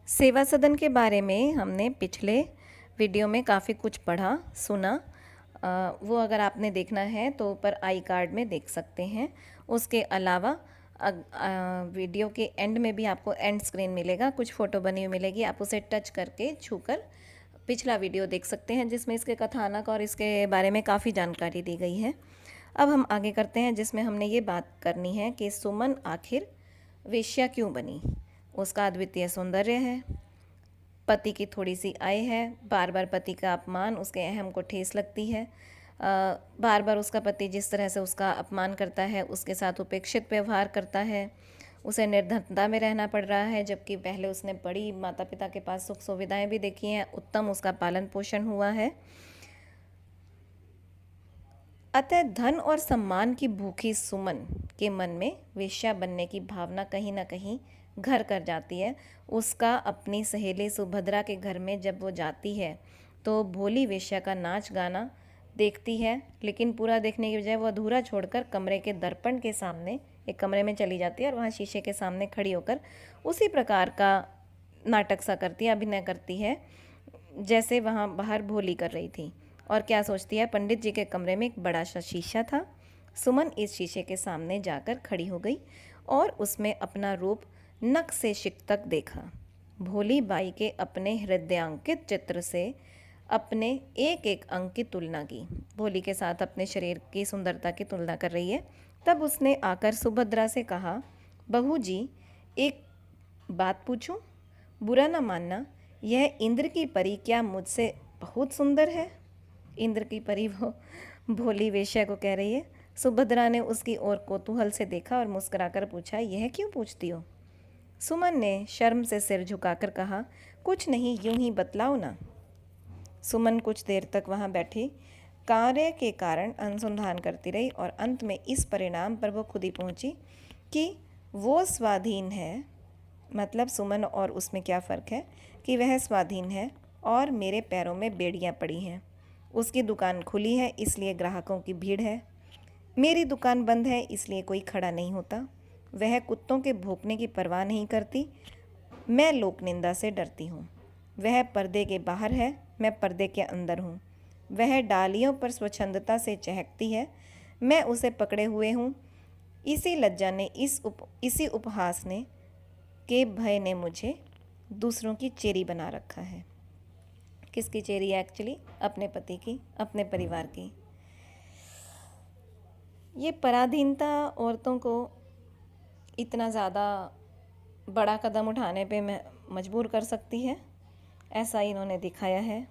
सेवा सदन के बारे में हमने पिछले वीडियो में काफ़ी कुछ पढ़ा सुना। वो अगर आपने देखना है तो ऊपर आई कार्ड में देख सकते हैं। उसके अलावा वीडियो के एंड में भी आपको एंड स्क्रीन मिलेगा, कुछ फ़ोटो बनी हुई मिलेगी, आप उसे टच करके छूकर पिछला वीडियो देख सकते हैं जिसमें इसके कथानक और इसके बारे में काफ़ी जानकारी दी गई है। अब हम आगे करते हैं जिसमें हमने ये बात करनी है कि सुमन आखिर वेश्या क्यों बनी। उसका अद्वितीय सौंदर्य है, पति की थोड़ी सी आय है, बार बार पति का अपमान उसके अहम को ठेस लगती है, बार बार उसका पति जिस तरह से उसका अपमान करता है, उसके साथ उपेक्षित व्यवहार करता है, उसे निर्धनता में रहना पड़ रहा है, जबकि पहले उसने बड़ी माता पिता के पास सुख सुविधाएं भी देखी हैं, उत्तम उसका पालन पोषण हुआ है। अतः धन और सम्मान की भूखी सुमन के मन में वेश्या बनने की भावना कहीं ना कहीं घर कर जाती है। उसका अपनी सहेली सुभद्रा के घर में जब वो जाती है तो भोली वेश्या का नाच गाना देखती है, लेकिन पूरा देखने की बजाय वो अधूरा छोड़कर कमरे के दर्पण के सामने एक कमरे में चली जाती है और वहाँ शीशे के सामने खड़ी होकर उसी प्रकार का नाटक सा करती है, अभिनय करती है जैसे वहाँ बाहर भोली कर रही थी। और क्या सोचती है, पंडित जी के कमरे में एक बड़ा सा शीशा था। सुमन इस शीशे के सामने जाकर खड़ी हो गई और उसमें अपना रूप नख से शिक तक देखा। भोली बाई के अपने हृदयांकित चित्र से अपने एक एक अंग की तुलना की, भोली के साथ अपने शरीर की सुंदरता की तुलना कर रही है। तब उसने आकर सुभद्रा से कहा, बहू जी एक बात पूछूं? बुरा ना मानना, यह इंद्र की परी क्या मुझसे बहुत सुंदर है? इंद्र की परी वो भोली वेश्या को कह रही है। सुभद्रा ने उसकी ओर कौतूहल से देखा और मुस्कुराकर पूछा, यह क्यों पूछती हो? सुमन ने शर्म से सिर झुकाकर कहा, कुछ नहीं, यूं ही बतलाओ ना। सुमन कुछ देर तक वहाँ बैठी कार्य के कारण अनुसंधान करती रही और अंत में इस परिणाम पर वो खुद ही पहुँची कि वो स्वाधीन है, मतलब सुमन और उसमें क्या फ़र्क है कि वह स्वाधीन है और मेरे पैरों में बेड़ियाँ पड़ी हैं। उसकी दुकान खुली है इसलिए ग्राहकों की भीड़ है, मेरी दुकान बंद है इसलिए कोई खड़ा नहीं होता। वह कुत्तों के भौंकने की परवाह नहीं करती, मैं लोक निंदा से डरती हूँ। वह पर्दे के बाहर है, मैं पर्दे के अंदर हूँ। वह डालियों पर स्वच्छंदता से चहकती है, मैं उसे पकड़े हुए हूँ। इसी लज्जा ने इसी उपहास ने के भय ने मुझे दूसरों की चेरी बना रखा है। किसकी चेरी है एक्चुअली? अपने पति की, अपने परिवार की। ये पराधीनता औरतों को इतना ज़्यादा बड़ा कदम उठाने पे मजबूर कर सकती है, ऐसा इन्होंने दिखाया है।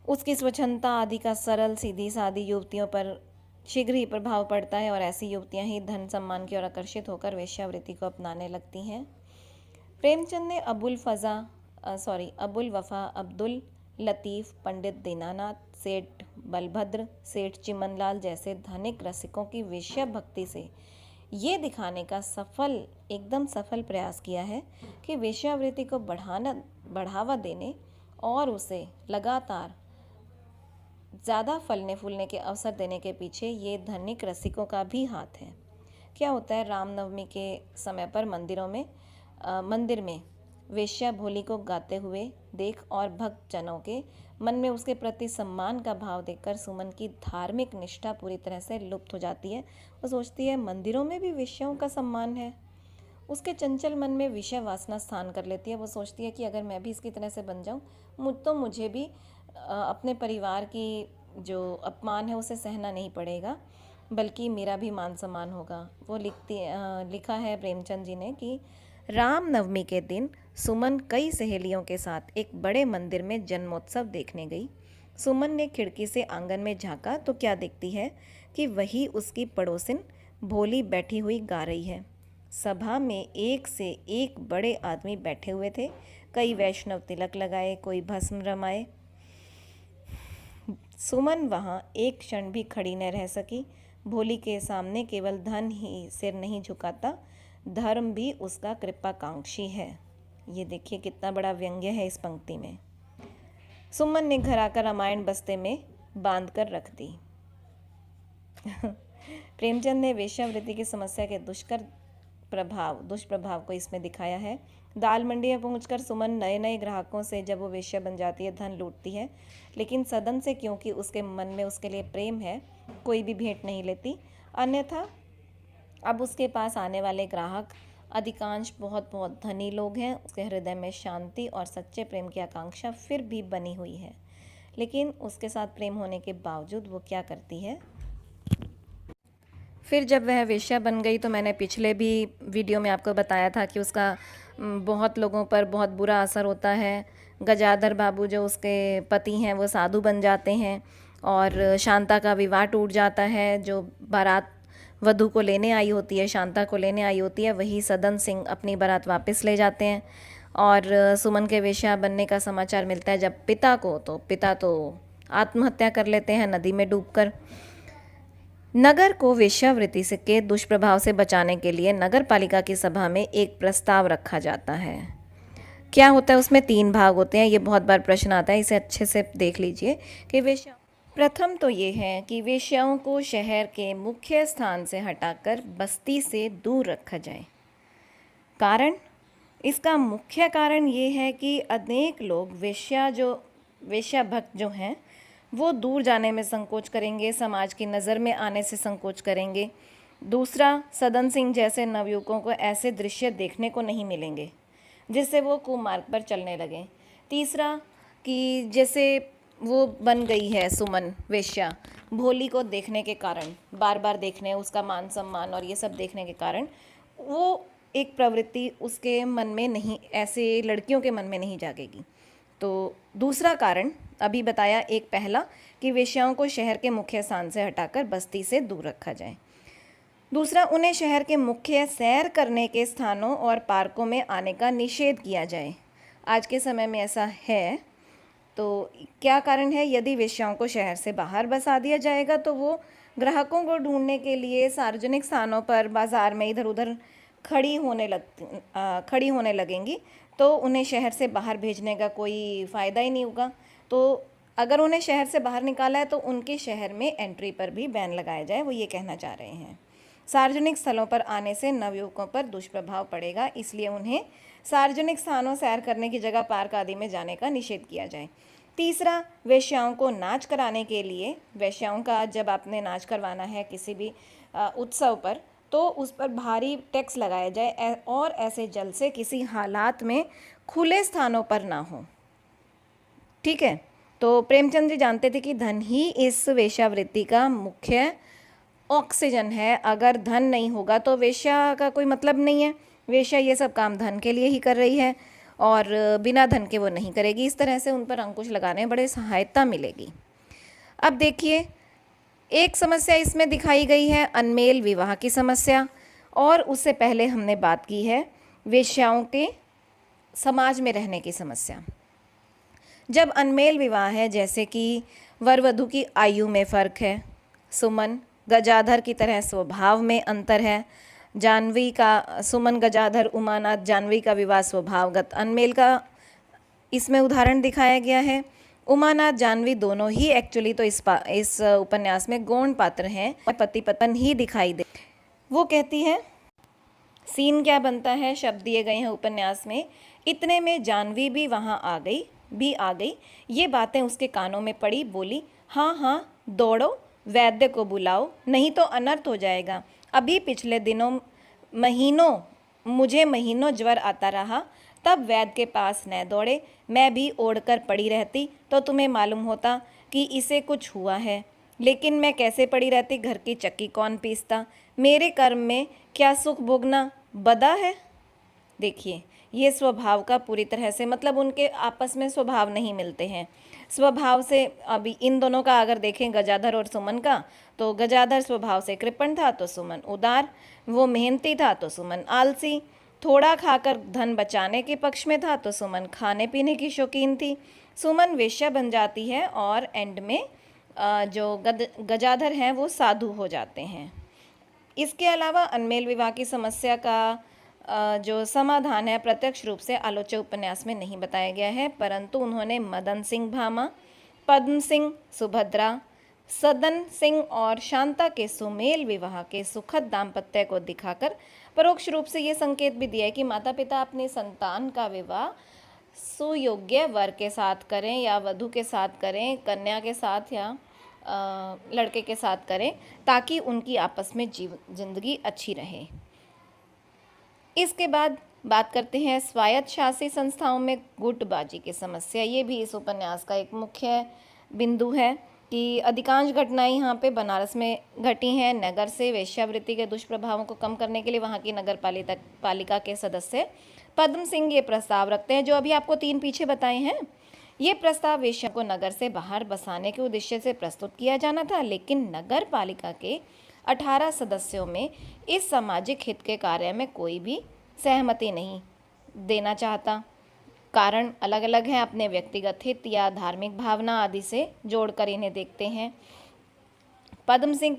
उसकी स्वच्छंदता आदि का सरल सीधी सादी युवतियों पर शीघ्र ही प्रभाव पड़ता है और ऐसी युवतियां ही धन सम्मान की ओर आकर्षित होकर वेश्यावृत्ति को अपनाने लगती हैं। प्रेमचंद ने अबुल वफा अब्दुल लतीफ़, पंडित दीनानाथ, सेठ बलभद्र, सेठ चिमनलाल जैसे धनिक रसिकों की वेश्या भक्ति से ये दिखाने का एकदम सफल प्रयास किया है कि वेश्यावृत्ति को बढ़ावा देने और उसे लगातार ज़्यादा फलने फूलने के अवसर देने के पीछे ये धनिक रसिकों का भी हाथ है। क्या होता है, रामनवमी के समय पर मंदिर में वेश्या भोली को गाते हुए देख और भक्तजनों के मन में उसके प्रति सम्मान का भाव देखकर सुमन की धार्मिक निष्ठा पूरी तरह से लुप्त हो जाती है। वो सोचती है मंदिरों में भी वेश्याओं का सम्मान है। उसके चंचल मन में विषय वासना स्थान कर लेती है। वो सोचती है कि अगर मैं भी इसकी तरह से बन जाऊँ तो मुझे भी अपने परिवार की जो अपमान है उसे सहना नहीं पड़ेगा, बल्कि मेरा भी मान सम्मान होगा। वो लिखा है प्रेमचंद जी ने कि रामनवमी के दिन सुमन कई सहेलियों के साथ एक बड़े मंदिर में जन्मोत्सव देखने गई। सुमन ने खिड़की से आंगन में झांका तो क्या देखती है कि वही उसकी पड़ोसिन भोली बैठी हुई गा रही है। सभा में एक से एक बड़े आदमी बैठे हुए थे, कई वैष्णव तिलक लगाए, कोई भस्म रमाए। सुमन वहाँ एक क्षण भी खड़ी न रह सकी। भोली के सामने केवल धन ही सिर नहीं झुकाता, धर्म भी उसका कृपाकांक्षी है। ये देखिए कितना बड़ा व्यंग्य है इस पंक्ति में। सुमन ने घर आकर रामायण बस्ते में बांध कर रख दी। प्रेमचंद ने वेश्यावृत्ति की समस्या के दुष्प्रभाव को इसमें दिखाया है। दाल मंडी में पहुंचकर सुमन नए नए ग्राहकों से जब वो वेश्या बन जाती है धन लूटती है, लेकिन सदन से क्योंकि उसके मन में उसके लिए प्रेम है कोई भी भेंट नहीं लेती। अन्यथा अब उसके पास आने वाले ग्राहक अधिकांश बहुत बहुत धनी लोग हैं। उसके हृदय में शांति और सच्चे प्रेम की आकांक्षा फिर भी बनी हुई है, लेकिन उसके साथ प्रेम होने के बावजूद वो क्या करती है। फिर जब वह वेश्या बन गई तो मैंने पिछले भी वीडियो में आपको बताया था कि उसका बहुत लोगों पर बहुत बुरा असर होता है। गजाधर बाबू जो उसके पति हैं वो साधु बन जाते हैं और शांता का विवाह टूट जाता है। जो बारात वधू को लेने आई होती है, शांता को लेने आई होती है, वही सदन सिंह अपनी बारात वापस ले जाते हैं। और सुमन के वेश्या बनने का समाचार मिलता है जब पिता को, तो पिता तो आत्महत्या कर लेते हैं नदी में डूबकर। नगर को वेश्यावृत्ति से के दुष्प्रभाव से बचाने के लिए नगर पालिका की सभा में एक प्रस्ताव रखा जाता है। क्या होता है उसमें 3 भाग होते हैं। ये बहुत बार प्रश्न आता है, इसे अच्छे से देख लीजिए कि वेश्या, प्रथम तो ये है कि वेश्याओं को शहर के मुख्य स्थान से हटाकर बस्ती से दूर रखा जाए। कारण, इसका मुख्य कारण ये है कि अनेक लोग वेश्या भक्त जो हैं वो दूर जाने में संकोच करेंगे, समाज की नज़र में आने से संकोच करेंगे। दूसरा, सदन सिंह जैसे नवयुवकों को ऐसे दृश्य देखने को नहीं मिलेंगे जिससे वो कुमार्ग पर चलने लगें। तीसरा, कि जैसे वो बन गई है सुमन वेश्या, भोली को देखने के कारण, बार बार देखने, उसका मान सम्मान और ये सब देखने के कारण वो एक प्रवृत्ति उसके मन में नहीं, ऐसे लड़कियों के मन में नहीं जागेगी। तो दूसरा कारण अभी बताया, एक पहला कि वेश्याओं को शहर के मुख्य स्थान से हटाकर बस्ती से दूर रखा जाए। दूसरा, उन्हें शहर के मुख्य सैर करने के स्थानों और पार्कों में आने का निषेध किया जाए। आज के समय में ऐसा है, तो क्या कारण है, यदि वेश्याओं को शहर से बाहर बसा दिया जाएगा तो वो ग्राहकों को ढूंढने के लिए सार्वजनिक स्थानों पर, बाज़ार में इधर उधर खड़ी होने लगेंगी, तो उन्हें शहर से बाहर भेजने का कोई फ़ायदा ही नहीं होगा। तो अगर उन्हें शहर से बाहर निकाला है तो उनके शहर में एंट्री पर भी बैन लगाया जाए, वो ये कहना चाह रहे हैं। सार्वजनिक स्थलों पर आने से नवयुवकों पर दुष्प्रभाव पड़ेगा, इसलिए उन्हें सार्वजनिक स्थानों, सैर करने की जगह, पार्क आदि में जाने का निषेध किया जाए। तीसरा, वेश्याओं को नाच कराने के लिए, वेश्याओं का जब आपने नाच करवाना है किसी भी उत्सव पर, तो उस पर भारी टैक्स लगाया जाए और ऐसे जलसे किसी हालात में खुले स्थानों पर ना हो। ठीक है। तो प्रेमचंद जी जानते थे कि धन ही इस वेश्यावृत्ति का मुख्य ऑक्सीजन है। अगर धन नहीं होगा तो वेश्या का कोई मतलब नहीं है। वेश्या ये सब काम धन के लिए ही कर रही है और बिना धन के वो नहीं करेगी। इस तरह से उन पर अंकुश लगाने में बड़े सहायता मिलेगी। अब देखिए, एक समस्या इसमें दिखाई गई है अनमेल विवाह की समस्या, और उससे पहले हमने बात की है वेश्याओं के समाज में रहने की समस्या। जब अनमेल विवाह है, जैसे कि वर वधू की आयु में फ़र्क है, सुमन गजाधर की तरह स्वभाव में अंतर है, जानवी का, सुमन गजाधर उमानाथ जानवी का विवाह स्वभावगत अनमेल का इसमें उदाहरण दिखाया गया है। उमानाथ जानवी दोनों ही एक्चुअली तो इस उपन्यास में गौण पात्र हैं, पति पत्नी ही दिखाई दे। वो कहती है, सीन क्या बनता है, शब्द दिए गए हैं उपन्यास में, इतने में जानवी भी वहाँ आ गई। ये बातें उसके कानों में पड़ी, बोली, हाँ हाँ दौड़ो, वैद्य को बुलाओ, नहीं तो अनर्थ हो जाएगा। अभी पिछले मुझे महीनों ज्वर आता रहा, तब वैद्य के पास न दौड़े, मैं भी ओढ़कर पड़ी रहती तो तुम्हें मालूम होता कि इसे कुछ हुआ है। लेकिन मैं कैसे पड़ी रहती, घर की चक्की कौन पीसता, मेरे कर्म में क्या सुख भोगना बदा है। देखिए, ये स्वभाव का पूरी तरह से, मतलब उनके आपस में स्वभाव नहीं मिलते हैं स्वभाव से। अभी इन दोनों का अगर देखें, गजाधर और सुमन का, तो गजाधर स्वभाव से कृपण था तो सुमन उदार, वो मेहनती था तो सुमन आलसी, थोड़ा खाकर धन बचाने के पक्ष में था तो सुमन खाने पीने की शौकीन थी। सुमन वेश्या बन जाती है और एंड में जो गजाधर हैं वो साधु हो जाते हैं। इसके अलावा अनमेल विवाह की समस्या का जो समाधान है प्रत्यक्ष रूप से आलोचक उपन्यास में नहीं बताया गया है, परंतु उन्होंने मदन सिंह भामा, पद्म सिंह, सुभद्रा, सदन सिंह और शांता के सुमेल विवाह के सुखद दाम्पत्य को दिखाकर परोक्ष रूप से ये संकेत भी दिया है कि माता पिता अपनी संतान का विवाह सुयोग्य वर के साथ करें या वधू के साथ करें, कन्या के साथ या लड़के के साथ करें, ताकि उनकी आपस में जिंदगी अच्छी रहे। इसके बाद बात करते हैं स्वायत्त शासी संस्थाओं में गुटबाजी की समस्या। ये भी इस उपन्यास का एक मुख्य बिंदु है कि अधिकांश घटनाएं यहाँ पे बनारस में घटी हैं। नगर से वेश्यावृत्ति के दुष्प्रभावों को कम करने के लिए वहाँ की नगर पालिका के सदस्य पद्म सिंह ये प्रस्ताव रखते हैं, जो अभी आपको 3 पीछे बताए हैं। ये प्रस्ताव वेश्या को नगर से बाहर बसाने के उद्देश्य से प्रस्तुत किया जाना था, लेकिन नगर पालिका के 18 सदस्यों में इस सामाजिक हित के कार्य में कोई भी सहमति नहीं देना चाहता। कारण अलग अलग हैं, अपने व्यक्तिगत हित या धार्मिक भावना आदि से जोड़कर इन्हें देखते हैं। पद्म सिंह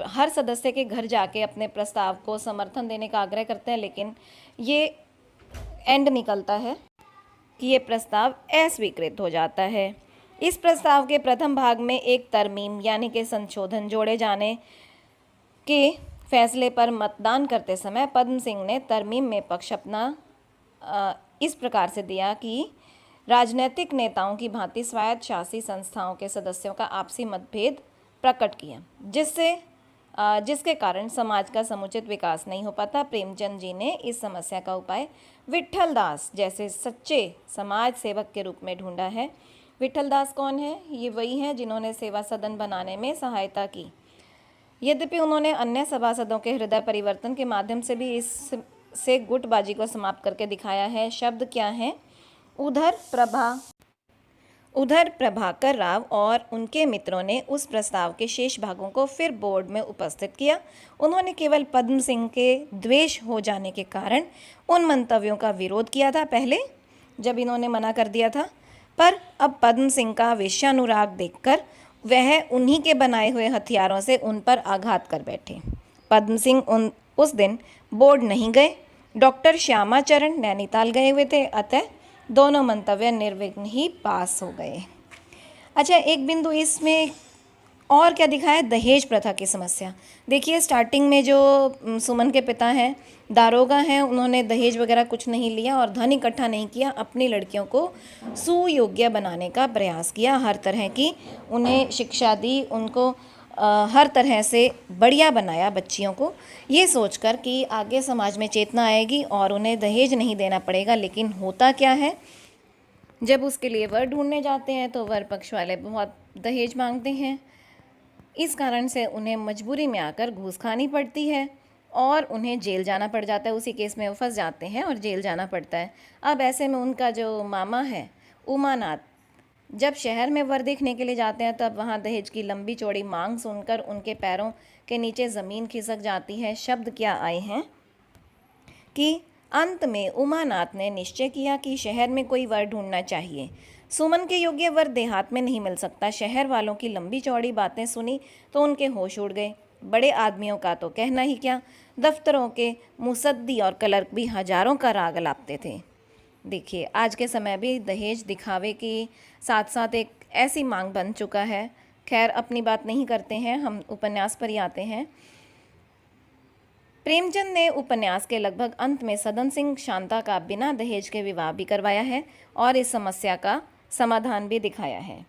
हर सदस्य के घर जाके अपने प्रस्ताव को समर्थन देने का आग्रह करते हैं, लेकिन ये एंड निकलता है कि ये प्रस्ताव अस्वीकृत हो जाता है। इस प्रस्ताव के प्रथम भाग में एक तरमीम यानी कि संशोधन जोड़े जाने के फैसले पर मतदान करते समय पद्म सिंह ने तरमीम में पक्ष अपना इस प्रकार से दिया कि राजनीतिक नेताओं की भांति स्वायत्त शासी संस्थाओं के सदस्यों का आपसी मतभेद प्रकट किया, जिसके कारण समाज का समुचित विकास नहीं हो पाता। प्रेमचंद जी ने इस समस्या का उपाय विट्ठल दास जैसे सच्चे समाज सेवक के रूप में ढूंढा है। विट्ठल दास कौन है? ये वही हैं जिन्होंने सेवा सदन बनाने में सहायता की। यद्यपि उन्होंने अन्य सभासदों के हृदय परिवर्तन के माध्यम से भी इससे गुटबाजी को समाप्त करके दिखाया है। शब्द क्या हैं? उधर प्रभाकर राव और उनके मित्रों ने उस प्रस्ताव के शेष भागों को फिर बोर्ड में उपस्थित किया। उन्होंने केवल पद्म सिंह के द्वेष हो जाने के कारण उन मंतव्यों का विरोध किया था पहले, जब इन्होंने मना कर दिया था, पर अब पद्म सिंह का वेश्यानुराग देखकर वह उन्हीं के बनाए हुए हथियारों से उन पर आघात कर बैठे। पद्म सिंह उस दिन बोर्ड नहीं गए। डॉक्टर श्यामाचरण नैनीताल गए हुए थे, अतः दोनों मंतव्य निर्विघ्न ही पास हो गए। अच्छा, एक बिंदु इसमें और क्या दिखा है? दहेज प्रथा की समस्या। देखिए, स्टार्टिंग में जो सुमन के पिता हैं, दारोगा हैं, उन्होंने दहेज वगैरह कुछ नहीं लिया और धन इकट्ठा नहीं किया। अपनी लड़कियों को सुयोग्य बनाने का प्रयास किया, हर तरह की उन्हें शिक्षा दी, उनको हर तरह से बढ़िया बनाया बच्चियों को, ये सोचकर कि आगे समाज में चेतना आएगी और उन्हें दहेज नहीं देना पड़ेगा। लेकिन होता क्या है, जब उसके लिए वर ढूंढने जाते हैं तो वर पक्ष वाले बहुत दहेज मांगते हैं। इस कारण से उन्हें मजबूरी में आकर घूस खानी पड़ती है और उन्हें जेल जाना पड़ जाता है। उसी केस में वो फंस जाते हैं और जेल जाना पड़ता है। अब ऐसे में उनका जो मामा है उमानाथ, जब शहर में वर देखने के लिए जाते हैं तब वहाँ दहेज की लंबी चौड़ी मांग सुनकर उनके पैरों के नीचे ज़मीन खिसक जाती है। शब्द क्या आए हैं कि अंत में उमानाथ ने निश्चय किया कि शहर में कोई वर ढूंढना चाहिए। सुमन के योग्य वर देहात में नहीं मिल सकता। शहर वालों की लंबी चौड़ी बातें सुनी तो उनके होश उड़ गए। बड़े आदमियों का तो कहना ही क्या, दफ्तरों के मुसद्दी और क्लर्क भी हजारों का राग अलापते थे। देखिए, आज के समय भी दहेज दिखावे के साथ साथ एक ऐसी मांग बन चुका है। खैर, अपनी बात नहीं करते हैं, हम उपन्यास पर ही आते हैं। प्रेमचंद ने उपन्यास के लगभग अंत में सदन सिंह शांता का बिना दहेज के विवाह भी करवाया है और इस समस्या का समाधान भी दिखाया है।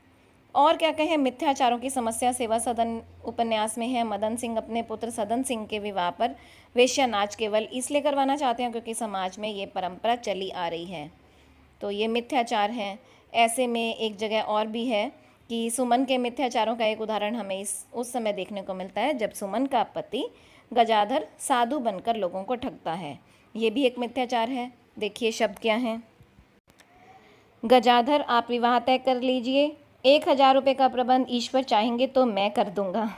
और क्या कहें, मिथ्याचारों की समस्या सेवा सदन उपन्यास में है। मदन सिंह अपने पुत्र सदन सिंह के विवाह पर वेश्या नाच केवल इसलिए करवाना चाहते हैं क्योंकि समाज में ये परंपरा चली आ रही है, तो ये मिथ्याचार हैं। ऐसे में एक जगह और भी है कि सुमन के मिथ्याचारों का एक उदाहरण हमें उस समय देखने को मिलता है जब सुमन का पति गजाधर साधु बनकर लोगों को ठगता है। ये भी एक मिथ्याचार है। देखिए शब्द क्या हैं। गजाधर, आप विवाह तय कर लीजिए, 1000 रुपये का प्रबंध ईश्वर चाहेंगे तो मैं कर दूंगा।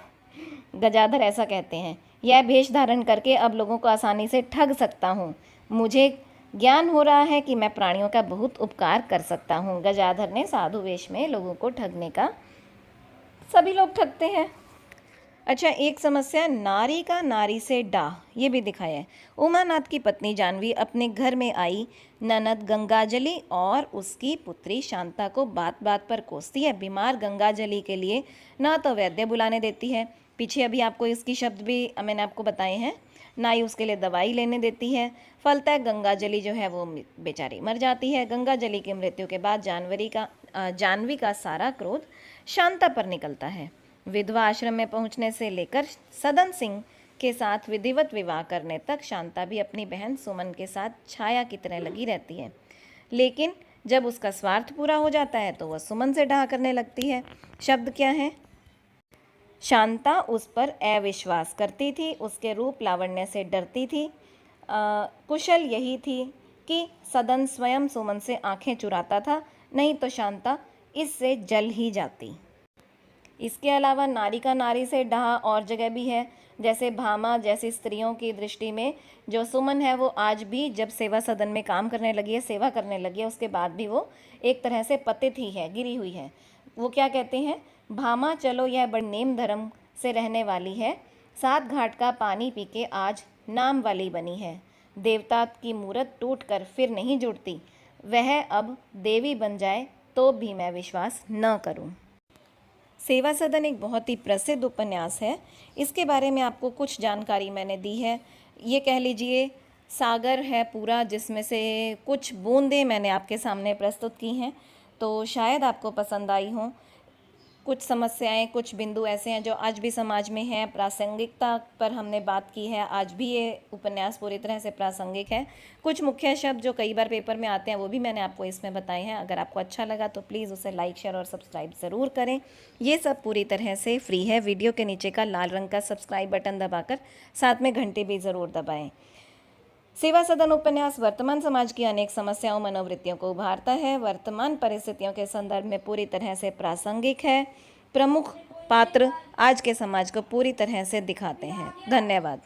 गजाधर ऐसा कहते हैं, यह भेष धारण करके अब लोगों को आसानी से ठग सकता हूँ। मुझे ज्ञान हो रहा है कि मैं प्राणियों का बहुत उपकार कर सकता हूँ। गजाधर ने साधु वेश में लोगों को ठगने का, सभी लोग ठगते हैं। अच्छा, एक समस्या नारी का नारी से डाह, ये भी दिखाया है। उमानाथ की पत्नी जानवी अपने घर में आई ननद गंगाजली और उसकी पुत्री शांता को बात बात पर कोसती है। बीमार गंगाजली के लिए ना तो वैद्य बुलाने देती है, पीछे अभी आपको इसकी शब्द भी मैंने आपको बताए हैं, ना ही उसके लिए दवाई लेने देती है। फलतः गंगाजली जो है वो बेचारी मर जाती है। गंगाजली की मृत्यु के बाद जानवी का सारा क्रोध शांता पर निकलता है। विधवा आश्रम में पहुंचने से लेकर सदन सिंह के साथ विधिवत विवाह करने तक शांता भी अपनी बहन सुमन के साथ छाया की तरह लगी रहती है। लेकिन जब उसका स्वार्थ पूरा हो जाता है तो वह सुमन से डाह करने लगती है। शब्द क्या है? शांता उस पर अविश्वास करती थी, उसके रूप लावण्य से डरती थी। कुशल यही थी कि सदन स्वयं सुमन से आंखें चुराता था, नहीं तो शांता इससे जल ही जाती। इसके अलावा नारी का नारी से डाह और जगह भी है, जैसे भामा जैसी स्त्रियों की दृष्टि में जो सुमन है वो आज भी जब सेवा सदन में काम करने लगी है, सेवा करने लगी है, उसके बाद भी वो एक तरह से पतित ही है, गिरी हुई है। वो क्या कहते हैं? भामा चलो यह बड़ नेम धर्म से रहने वाली है, 7 घाट का पानी पी के आज नाम वाली बनी है। देवता की मूरत टूट कर फिर नहीं जुड़ती, वह अब देवी बन जाए तो भी मैं विश्वास न करूं। सेवा सदन एक बहुत ही प्रसिद्ध उपन्यास है। इसके बारे में आपको कुछ जानकारी मैंने दी है। ये कह लीजिए सागर है पूरा, जिसमें से कुछ बूंदें मैंने आपके सामने प्रस्तुत की हैं, तो शायद आपको पसंद आई हों। कुछ समस्याएं, कुछ बिंदु ऐसे हैं जो आज भी समाज में हैं। प्रासंगिकता पर हमने बात की है, आज भी ये उपन्यास पूरी तरह से प्रासंगिक है। कुछ मुख्य शब्द जो कई बार पेपर में आते हैं वो भी मैंने आपको इसमें बताए हैं। अगर आपको अच्छा लगा तो प्लीज़ उसे लाइक, शेयर और सब्सक्राइब ज़रूर करें। ये सब पूरी तरह से फ्री है। वीडियो के नीचे का लाल रंग का सब्सक्राइब बटन दबाकर साथ में घंटी भी ज़रूर दबाएँ। सेवा सदन उपन्यास वर्तमान समाज की अनेक समस्याओं, मनोवृत्तियों को उभारता है। वर्तमान परिस्थितियों के संदर्भ में पूरी तरह से प्रासंगिक है। प्रमुख पात्र आज के समाज को पूरी तरह से दिखाते हैं। धन्यवाद।